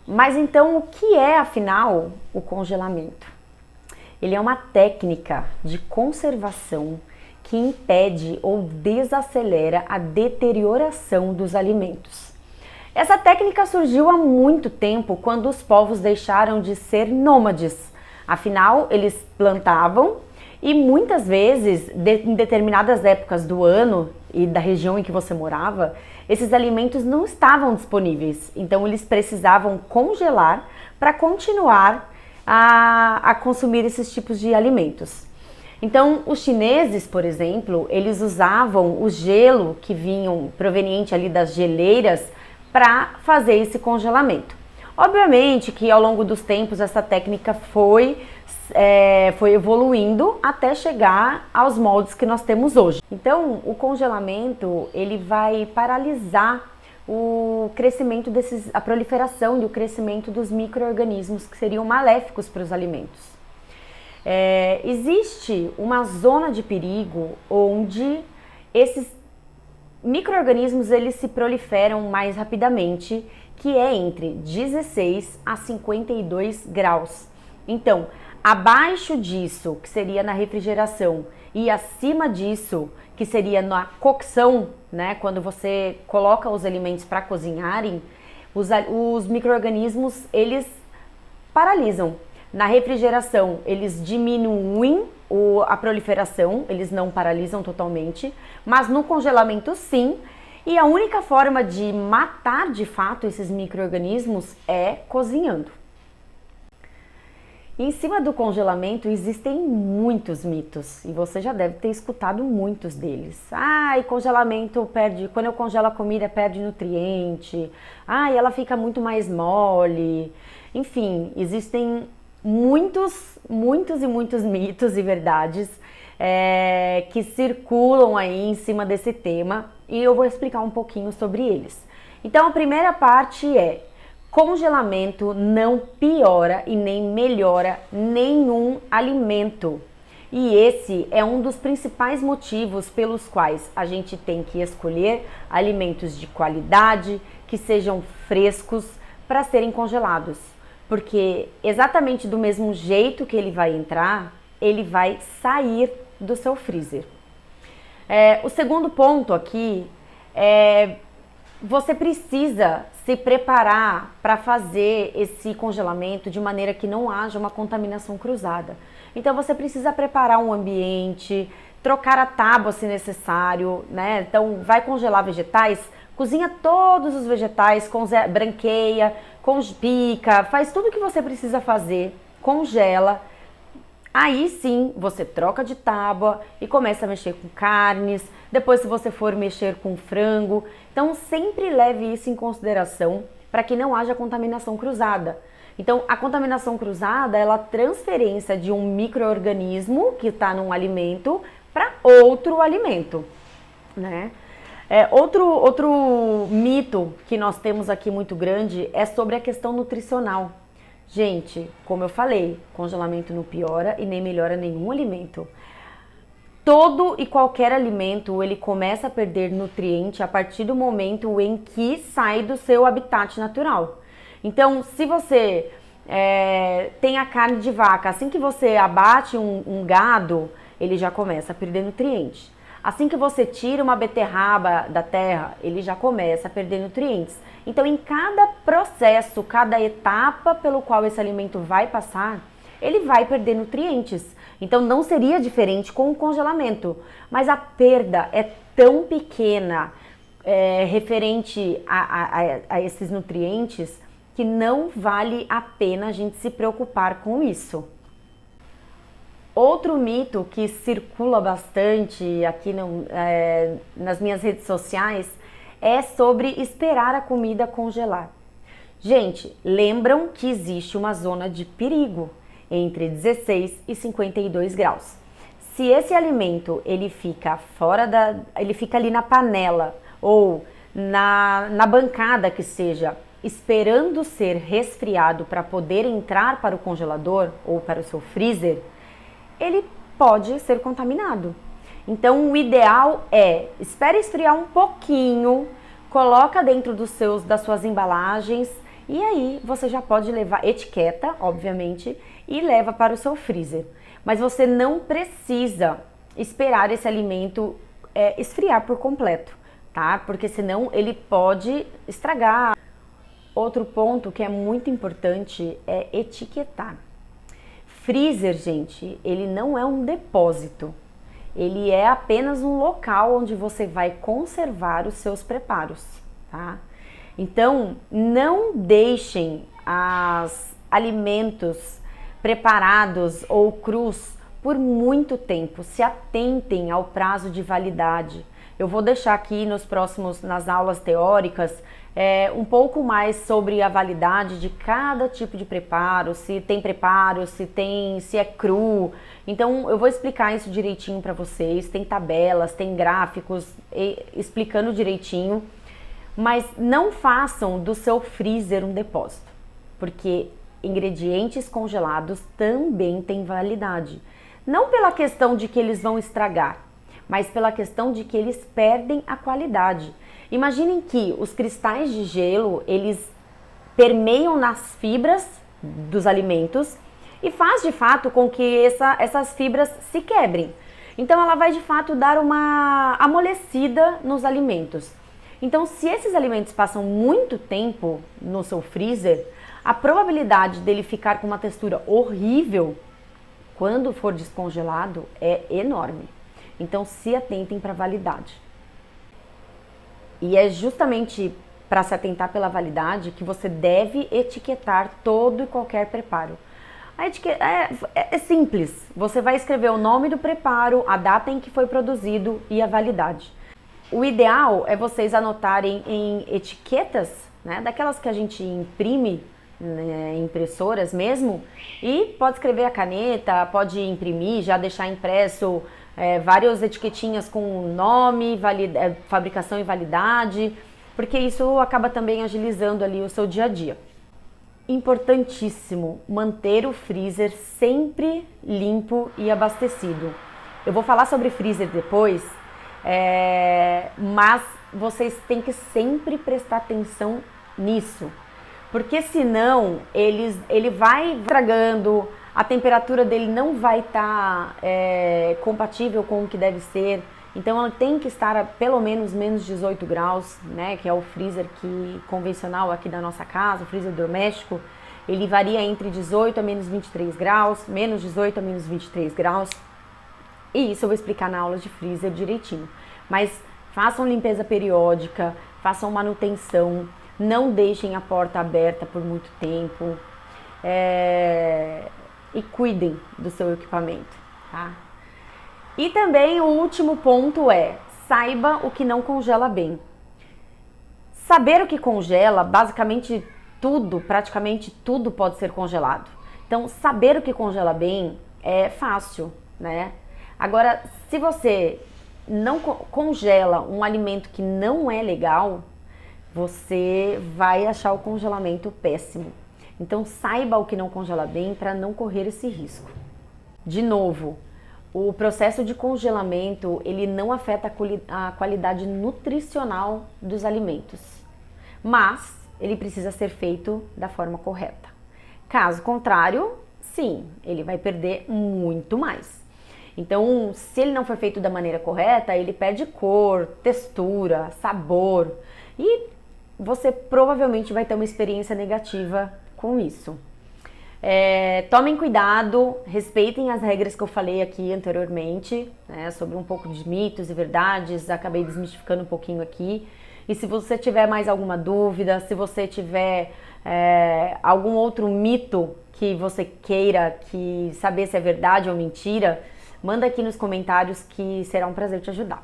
Mas então, o que é, afinal, o congelamento? Ele é uma técnica de conservação que impede ou desacelera a deterioração dos alimentos. Essa técnica surgiu há muito tempo, quando os povos deixaram de ser nômades. Afinal, eles plantavam e muitas vezes, em determinadas épocas do ano e da região em que você morava, esses alimentos não estavam disponíveis. Então, eles precisavam congelar para continuar a consumir esses tipos de alimentos. Então, os chineses, por exemplo, eles usavam o gelo que vinham proveniente ali das geleiras para fazer esse congelamento. Obviamente que ao longo dos tempos essa técnica foi evoluindo até chegar aos moldes que nós temos hoje. Então, o congelamento ele vai paralisar o crescimento a proliferação e o crescimento dos micro-organismos que seriam maléficos para os alimentos. Existe uma zona de perigo onde esses micro-organismos eles se proliferam mais rapidamente, que é entre 16 a 52 graus. Então, abaixo disso, que seria na refrigeração, e acima disso, que seria na cocção, né, quando você coloca os alimentos para cozinharem, os micro-organismos eles paralisam. Na refrigeração, eles diminuem a proliferação, eles não paralisam totalmente, mas no congelamento sim, e a única forma de matar de fato esses micro-organismos é cozinhando. Em cima do congelamento existem muitos mitos, e você já deve ter escutado muitos deles. E congelamento perde, quando eu congelo a comida perde nutriente, ela fica muito mais mole. Enfim, existem muitos mitos e verdades que circulam aí em cima desse tema, e eu vou explicar um pouquinho sobre eles. Então, a primeira parte é: congelamento não piora e nem melhora nenhum alimento. E esse é um dos principais motivos pelos quais a gente tem que escolher alimentos de qualidade, que sejam frescos, para serem congelados. Porque exatamente do mesmo jeito que ele vai entrar, ele vai sair do seu freezer. O segundo ponto aqui é: você precisa se preparar para fazer esse congelamento de maneira que não haja uma contaminação cruzada. Então você precisa preparar um ambiente, trocar a tábua se necessário, né? Então vai congelar vegetais, cozinha todos os vegetais, branqueia, pica, faz tudo o que você precisa fazer, congela. Aí sim, você troca de tábua e começa a mexer com carnes. Depois, se você for mexer com frango, então sempre leve isso em consideração para que não haja contaminação cruzada. Então, a contaminação cruzada é a transferência de um micro-organismo que está num alimento para outro alimento, né? Outro mito que nós temos aqui muito grande é sobre a questão nutricional. Gente, como eu falei, congelamento não piora e nem melhora nenhum alimento. Todo e qualquer alimento, ele começa a perder nutriente a partir do momento em que sai do seu habitat natural. Então, se você tem a carne de vaca, assim que você abate um gado, ele já começa a perder nutriente. Assim que você tira uma beterraba da terra, ele já começa a perder nutrientes. Então, em cada processo, cada etapa pelo qual esse alimento vai passar, ele vai perder nutrientes. Então, não seria diferente com o congelamento. Mas a perda é tão pequena referente a esses nutrientes que não vale a pena a gente se preocupar com isso. Outro mito que circula bastante aqui nas minhas redes sociais é sobre esperar a comida congelar. Gente, lembram que existe uma zona de perigo entre 16 e 52 graus. Se esse alimento ele fica ele fica ali na panela ou na bancada que seja, esperando ser resfriado para poder entrar para o congelador ou para o seu freezer, ele pode ser contaminado. Então, o ideal é espere esfriar um pouquinho, coloca dentro das suas embalagens E aí você já pode levar etiqueta, obviamente, e leva para o seu freezer. Mas você não precisa esperar esse alimento esfriar por completo, tá? Porque senão ele pode estragar. Outro ponto que é muito importante é etiquetar. Freezer, gente, ele não é um depósito. Ele é apenas um local onde você vai conservar os seus preparos, tá? Então, não deixem os alimentos preparados ou crus por muito tempo. Se atentem ao prazo de validade. Eu vou deixar aqui nas aulas teóricas, um pouco mais sobre a validade de cada tipo de preparo, se tem preparo, se é cru. Então eu vou explicar isso direitinho para vocês. Tem tabelas, tem gráficos explicando direitinho. Mas não façam do seu freezer um depósito, porque ingredientes congelados também têm validade. Não pela questão de que eles vão estragar, mas pela questão de que eles perdem a qualidade. Imaginem que os cristais de gelo, eles permeiam nas fibras dos alimentos e faz de fato com que essas fibras se quebrem. Então ela vai de fato dar uma amolecida nos alimentos. Então, se esses alimentos passam muito tempo no seu freezer, a probabilidade dele ficar com uma textura horrível quando for descongelado é enorme. Então, se atentem para a validade. E é justamente para se atentar pela validade que você deve etiquetar todo e qualquer preparo. A etiqueta é simples. Você vai escrever o nome do preparo, a data em que foi produzido e a validade. O ideal é vocês anotarem em etiquetas, né, daquelas que a gente imprime, né, impressoras mesmo, e pode escrever a caneta, pode imprimir, já deixar impresso várias etiquetinhas com nome, fabricação e validade, porque isso acaba também agilizando ali o seu dia a dia. Importantíssimo manter o freezer sempre limpo e abastecido. Eu vou falar sobre freezer depois, mas vocês têm que sempre prestar atenção nisso, porque senão ele vai estragando, a temperatura dele não vai estar compatível com o que deve ser. Então ela tem que estar a pelo menos menos 18 graus, né, que é o freezer convencional aqui da nossa casa, o freezer doméstico. Ele varia entre 18 a menos 23 graus, menos 18 a menos 23 graus. E isso eu vou explicar na aula de freezer direitinho. Mas façam limpeza periódica, façam manutenção, não deixem a porta aberta por muito tempo e cuidem do seu equipamento, tá? E também o último ponto saiba o que não congela bem. Saber o que congela, basicamente tudo, praticamente tudo pode ser congelado. Então, saber o que congela bem é fácil, né? Agora, se você não congela um alimento que não é legal, você vai achar o congelamento péssimo. Então, saiba o que não congela bem para não correr esse risco. De novo, o processo de congelamento, ele não afeta a qualidade nutricional dos alimentos, mas ele precisa ser feito da forma correta. Caso contrário, sim, ele vai perder muito mais. Então, se ele não for feito da maneira correta, ele perde cor, textura, sabor e você provavelmente vai ter uma experiência negativa com isso. Tomem cuidado, respeitem as regras que eu falei aqui anteriormente, né, sobre um pouco de mitos e verdades, acabei desmistificando um pouquinho aqui. E se você tiver mais alguma dúvida, se você tiver algum outro mito que você queira saber se é verdade ou mentira, manda aqui nos comentários que será um prazer te ajudar.